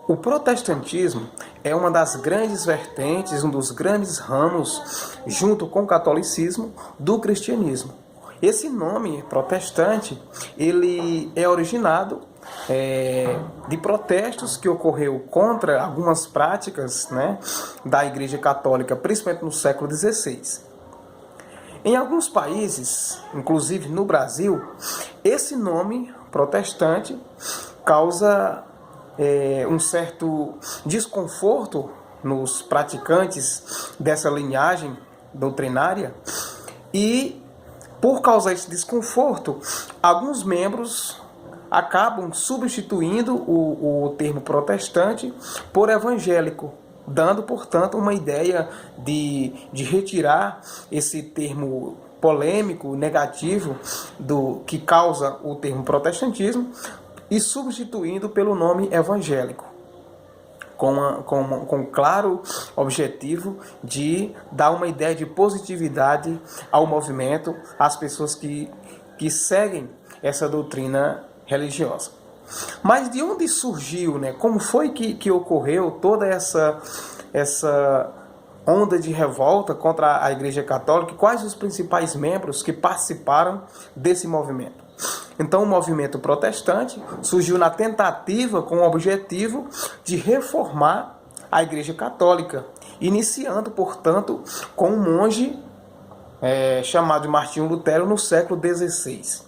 O protestantismo é uma das grandes vertentes, um dos grandes ramos, junto com o catolicismo, do cristianismo. Esse nome protestante, ele é originado de protestos que ocorreu contra algumas práticas, né, da Igreja Católica, principalmente no século XVI. Em alguns países, inclusive no Brasil, esse nome protestante causa um certo desconforto nos praticantes dessa linhagem doutrinária e, por causa desse desconforto, alguns membros acabam substituindo o termo protestante por evangélico, dando, portanto, uma ideia de retirar esse termo polêmico, negativo, que causa o termo protestantismo, e substituindo pelo nome evangélico, com claro objetivo de dar uma ideia de positividade ao movimento, às pessoas que seguem essa doutrina religiosa. Mas de onde surgiu, né? Como foi que ocorreu toda essa onda de revolta contra a Igreja Católica? Quais os principais membros que participaram desse movimento? Então, o movimento protestante surgiu na tentativa com o objetivo de reformar a Igreja Católica, iniciando, portanto, com um monge chamado Martinho Lutero no século XVI.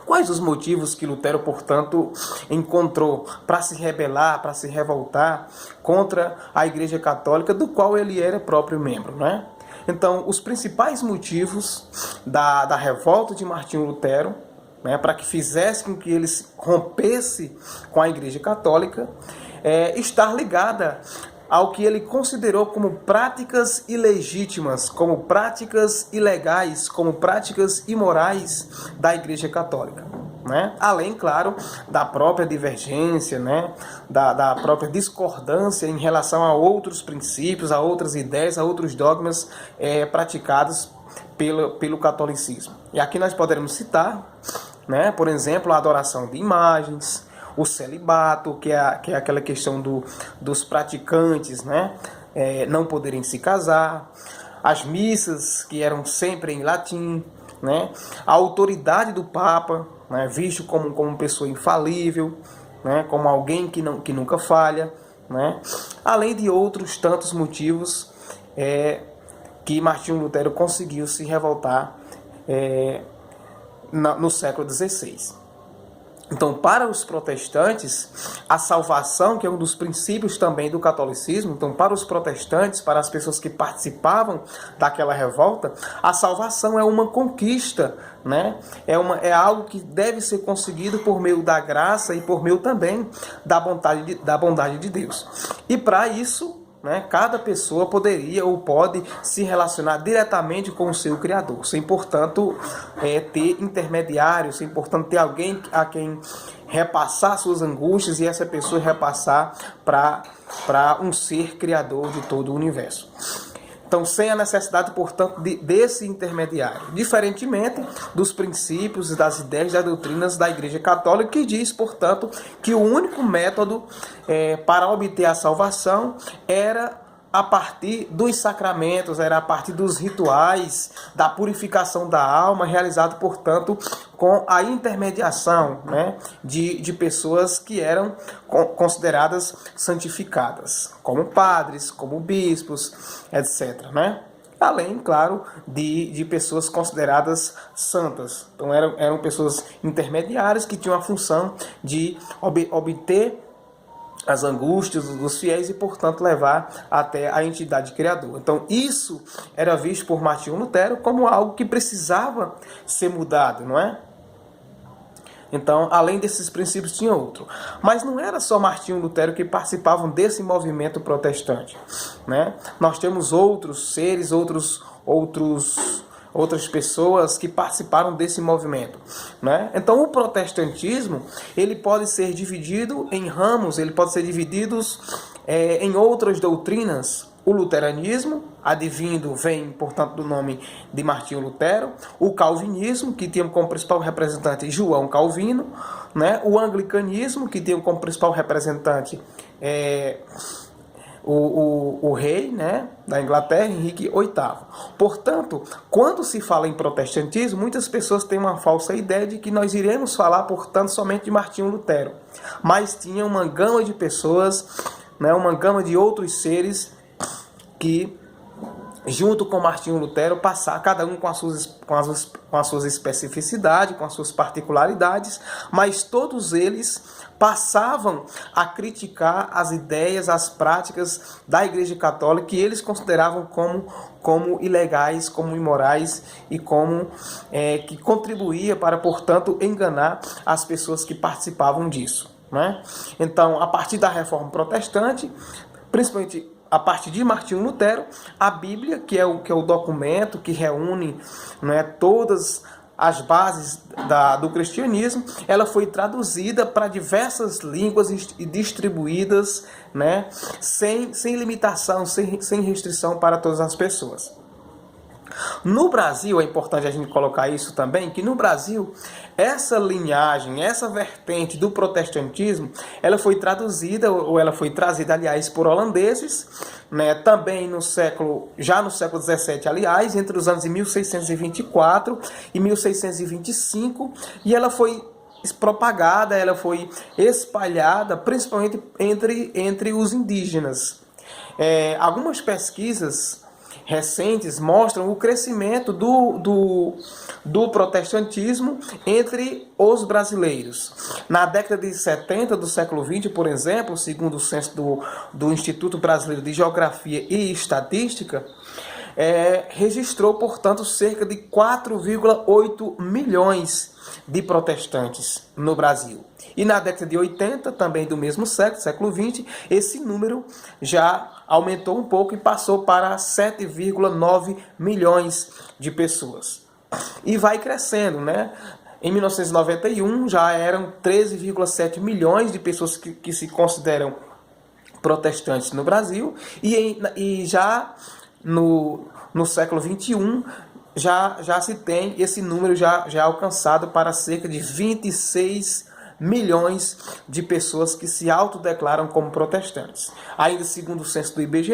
Quais os motivos que Lutero, portanto, encontrou para se rebelar, para se revoltar contra a Igreja Católica, do qual ele era próprio membro, né? Então, os principais motivos da revolta de Martinho Lutero, né, para que fizesse com que ele rompesse com a Igreja Católica, estar ligada ao que ele considerou como práticas ilegítimas, como práticas ilegais, como práticas imorais da Igreja Católica, né? Além, claro, da própria divergência, né? da própria discordância em relação a outros princípios, a outras ideias, a outros dogmas praticados pelo catolicismo. E aqui nós poderemos citar, né, por exemplo, a adoração de imagens, o celibato, que é aquela questão dos praticantes, né, não poderem se casar, as missas, que eram sempre em latim, né, a autoridade do Papa, né, visto como pessoa infalível, né, como alguém que nunca falha, né, além de outros tantos motivos que Martinho Lutero conseguiu se revoltar no século XVI. Então, para os protestantes, a salvação, que é um dos princípios também do catolicismo, então, para os protestantes, para as pessoas que participavam daquela revolta, a salvação é uma conquista, né? É algo que deve ser conseguido por meio da graça e por meio também da bondade de Deus. E para isso, né, cada pessoa poderia ou pode se relacionar diretamente com o seu Criador, sem, portanto, ter intermediários, sem, portanto, ter alguém a quem repassar suas angústias e essa pessoa repassar para um ser criador de todo o universo. Então, sem a necessidade, portanto, desse intermediário. Diferentemente dos princípios, das ideias, das doutrinas da Igreja Católica, que diz, portanto, que o único método para obter a salvação era a partir dos sacramentos, era a partir dos rituais, da purificação da alma, realizado, portanto, com a intermediação, né, de pessoas que eram consideradas santificadas, como padres, como bispos, etc., né? Além, claro, de pessoas consideradas santas. Então, eram pessoas intermediárias que tinham a função de obter as angústias dos fiéis e, portanto, levar até a entidade criadora. Então, isso era visto por Martinho Lutero como algo que precisava ser mudado, não é? Então, além desses princípios, tinha outro. Mas não era só Martinho Lutero que participavam desse movimento protestante, né? Nós temos outros seres, outras pessoas que participaram desse movimento, né? Então, o protestantismo, ele pode ser dividido em ramos, ele pode ser dividido em outras doutrinas. o luteranismo, advindo, vem, portanto, do nome de Martinho Lutero, o calvinismo, que tinha como principal representante João Calvino, né? O anglicanismo, que tinha como principal representante o rei, né, da Inglaterra, Henrique VIII. Portanto, quando se fala em protestantismo, muitas pessoas têm uma falsa ideia de que nós iremos falar, portanto, somente de Martinho Lutero. Mas tinha uma gama de pessoas, né, uma gama de outros seres que, junto com Martinho Lutero, passar cada um com as suas especificidades, com as suas particularidades, mas todos eles passavam a criticar as ideias, as práticas da Igreja Católica que eles consideravam como ilegais, como imorais e como que contribuía para, portanto, enganar as pessoas que participavam disso, né? Então, a partir da Reforma Protestante, principalmente a partir de Martinho Lutero, a Bíblia, que é o documento que reúne, né, todas as bases do cristianismo, ela foi traduzida para diversas línguas e distribuídas, né, sem limitação, sem restrição para todas as pessoas. No Brasil, é importante a gente colocar isso também, que no Brasil, essa linhagem, essa vertente do protestantismo, ela foi traduzida, ou ela foi trazida, aliás, por holandeses, né, também já no século XVII, aliás, entre os anos de 1624 e 1625, e ela foi propagada, ela foi espalhada, principalmente entre os indígenas. Algumas pesquisas recentes mostram o crescimento do protestantismo entre os brasileiros. Na década de 70 do século XX, por exemplo, segundo o censo do Instituto Brasileiro de Geografia e Estatística, registrou, portanto, cerca de 4,8 milhões de protestantes no Brasil. E na década de 80, também do mesmo século XX, esse número já aumentou um pouco e passou para 7,9 milhões de pessoas. E vai crescendo, né? Em 1991 já eram 13,7 milhões de pessoas que se consideram protestantes no Brasil, e já no século XXI já se tem esse número já alcançado para cerca de 26 milhões de pessoas que se autodeclaram como protestantes. Ainda segundo o censo do IBGE,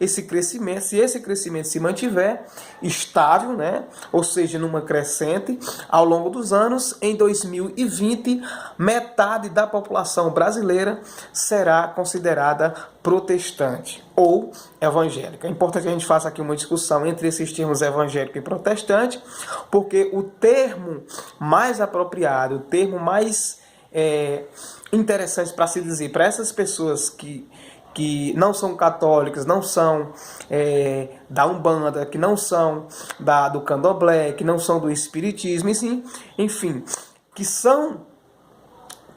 se esse crescimento se mantiver estável, né, ou seja, numa crescente, ao longo dos anos, em 2020, metade da população brasileira será considerada protestante ou evangélica. É importante que a gente faça aqui uma discussão entre esses termos evangélico e protestante, porque o termo mais apropriado, o termo mais interessante para se dizer para essas pessoas que não são católicas, não são da Umbanda, que não são do Candomblé, que não são do Espiritismo, enfim, que são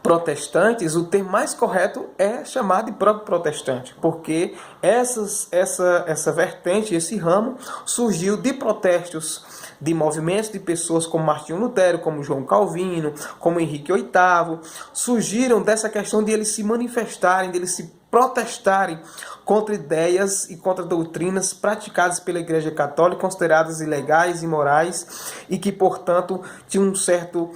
protestantes, o termo mais correto é chamar de próprio protestante, porque essa vertente, esse ramo, surgiu de protestos de movimentos de pessoas como Martinho Lutero, como João Calvino, como Henrique VIII, surgiram dessa questão de eles se manifestarem, de eles se protestarem contra ideias e contra doutrinas praticadas pela Igreja Católica, consideradas ilegais, imorais, e que, portanto, tinham um certo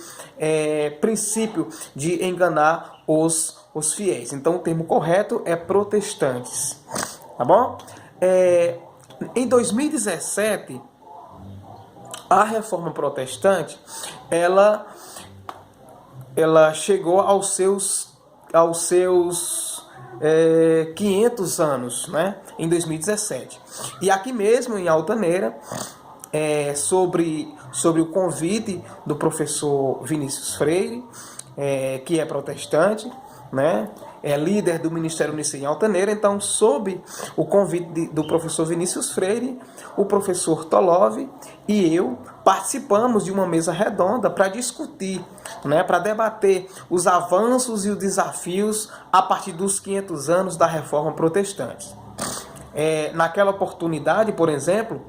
princípio de enganar os fiéis. Então, o termo correto é protestantes. Tá bom? Em 2017, a Reforma Protestante, ela chegou aos seus 500 anos, né, em 2017. E aqui mesmo, em Altaneira, sobre o convite do professor Vinícius Freire, que é protestante, né, é líder do Ministério Unicê em Altaneira. Então, sob o convite do professor Vinícius Freire, o professor Tolov e eu participamos de uma mesa redonda para discutir, né, para debater os avanços e os desafios a partir dos 500 anos da Reforma Protestante. Naquela oportunidade, por exemplo,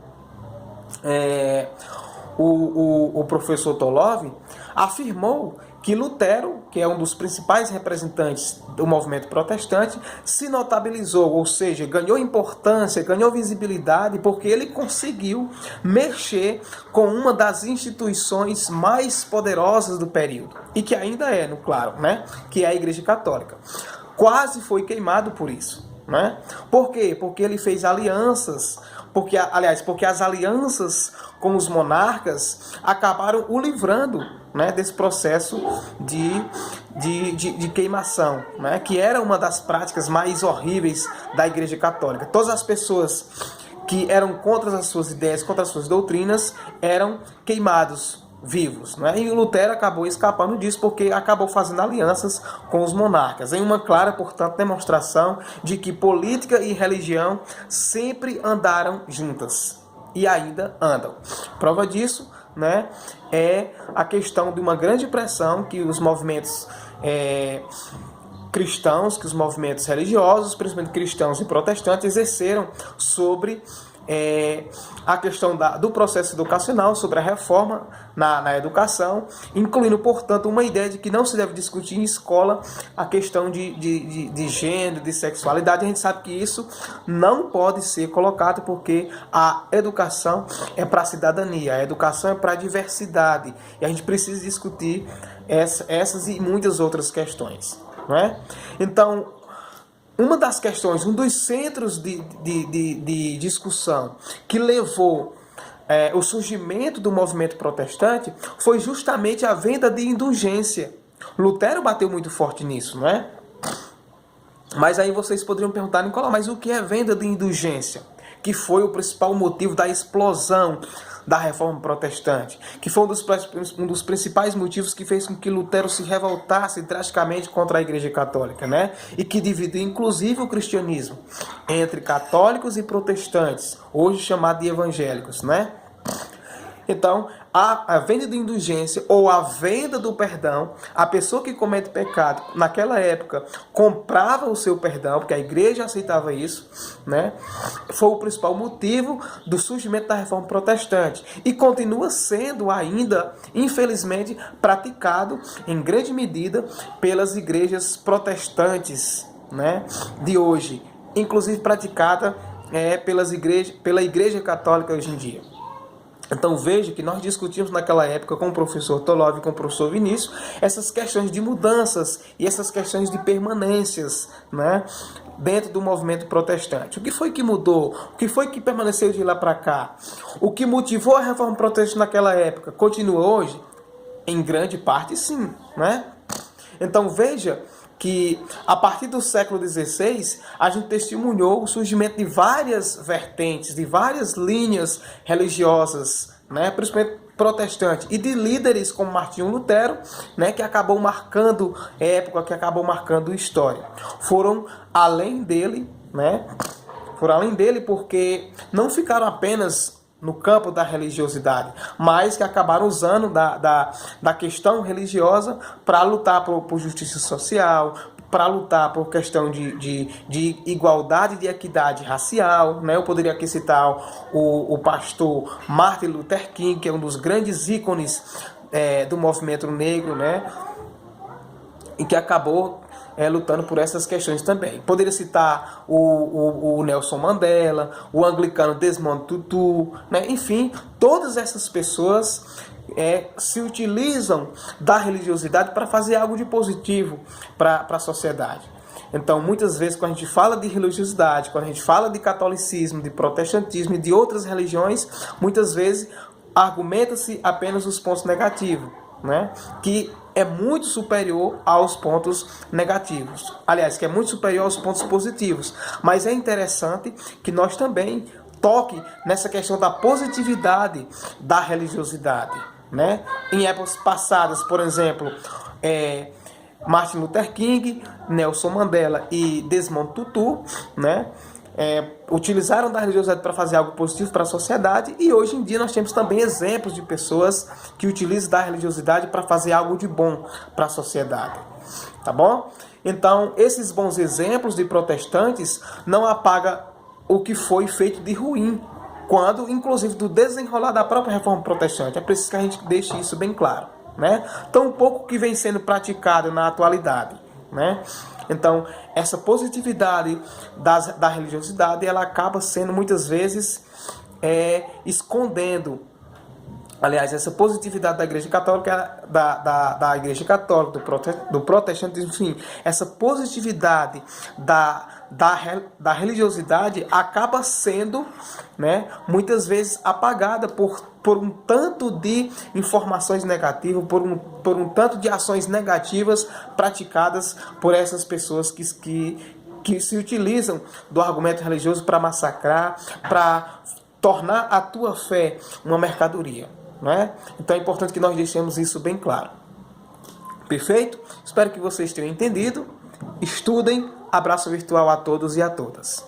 o professor Tolov afirmou que Lutero, que é um dos principais representantes do movimento protestante, se notabilizou, ou seja, ganhou importância, ganhou visibilidade, porque ele conseguiu mexer com uma das instituições mais poderosas do período, e que ainda é, no claro, né? Que é a Igreja Católica. Quase foi queimado por isso, né? Por quê? Porque ele fez alianças, porque as alianças com os monarcas acabaram o livrando, né, desse processo de queimação, né, que era uma das práticas mais horríveis da Igreja Católica. Todas as pessoas que eram contra as suas ideias, contra as suas doutrinas, eram queimados vivos, né? E Lutero acabou escapando disso porque acabou fazendo alianças com os monarcas, em uma clara, portanto, demonstração de que política e religião sempre andaram juntas e ainda andam. Prova disso, né, é a questão de uma grande pressão que os movimentos cristãos, que os movimentos religiosos, principalmente cristãos e protestantes, exerceram sobre a questão do processo educacional, sobre a reforma na educação, incluindo, portanto, uma ideia de que não se deve discutir em escola a questão de gênero, de sexualidade. A gente sabe que isso não pode ser colocado porque a educação é para a cidadania, a educação é para a diversidade, e a gente precisa discutir essas e muitas outras questões, não é? Então, uma das questões, um dos centros de discussão que levou o surgimento do movimento protestante foi justamente a venda de indulgência. Lutero bateu muito forte nisso, não é? Mas aí vocês poderiam perguntar, Nicolau, mas o que é venda de indulgência? Que foi o principal motivo da explosão da reforma protestante, que foi um dos principais motivos que fez com que Lutero se revoltasse drasticamente contra a Igreja Católica, né? E que dividiu inclusive o cristianismo entre católicos e protestantes, hoje chamado de evangélicos, né? Então, a venda de indulgência ou a venda do perdão, a pessoa que comete pecado, naquela época, comprava o seu perdão, porque a igreja aceitava isso, né? Foi o principal motivo do surgimento da reforma protestante. E continua sendo ainda, infelizmente, praticado em grande medida pelas igrejas protestantes, né, de hoje. Inclusive praticada pela Igreja Católica hoje em dia. Então veja que nós discutimos naquela época com o professor Tolov e com o professor Vinícius essas questões de mudanças e essas questões de permanências, né, dentro do movimento protestante. O que foi que mudou? O que foi que permaneceu de lá para cá? O que motivou a reforma protestante naquela época continua hoje? Em grande parte sim, né? Então veja que a partir do século XVI a gente testemunhou o surgimento de várias vertentes, de várias linhas religiosas, né, principalmente protestante, e de líderes como Martinho Lutero, né, que acabou marcando época, que acabou marcando história. Foram além dele, né? Foram além dele porque não ficaram apenas no campo da religiosidade, mas que acabaram usando da questão religiosa para lutar por justiça social, para lutar por questão de igualdade e de equidade racial, né? Eu poderia aqui citar o pastor Martin Luther King, que é um dos grandes ícones do movimento negro, né? E que acabou lutando por essas questões também. Poderia citar o Nelson Mandela, o anglicano Desmond Tutu, né? Enfim, todas essas pessoas se utilizam da religiosidade para fazer algo de positivo para a sociedade. Então, muitas vezes, quando a gente fala de religiosidade, quando a gente fala de catolicismo, de protestantismo e de outras religiões, muitas vezes argumenta-se apenas os pontos negativos, né? Que é muito superior aos pontos negativos. Aliás, que é muito superior aos pontos positivos. Mas é interessante que nós também toque nessa questão da positividade da religiosidade, né? Em épocas passadas, por exemplo, Martin Luther King, Nelson Mandela e Desmond Tutu, né, utilizaram da religiosidade para fazer algo positivo para a sociedade, e hoje em dia nós temos também exemplos de pessoas que utilizam da religiosidade para fazer algo de bom para a sociedade, tá bom? Então, esses bons exemplos de protestantes não apagam o que foi feito de ruim, quando, inclusive, do desenrolar da própria reforma protestante. É preciso que a gente deixe isso bem claro. né? Tão pouco que vem sendo praticado na atualidade, né? Então, essa positividade da religiosidade, ela acaba sendo muitas vezes escondendo, aliás, essa positividade da Igreja Católica, da Igreja Católica, do protestantismo, enfim, essa positividade da religiosidade acaba sendo, né, muitas vezes apagada por um tanto de informações negativas, por um tanto de ações negativas praticadas por essas pessoas que se utilizam do argumento religioso para massacrar, para tornar a tua fé uma mercadoria. Não é? Então é importante que nós deixemos isso bem claro. Perfeito? Espero que vocês tenham entendido. Estudem. Abraço virtual a todos e a todas.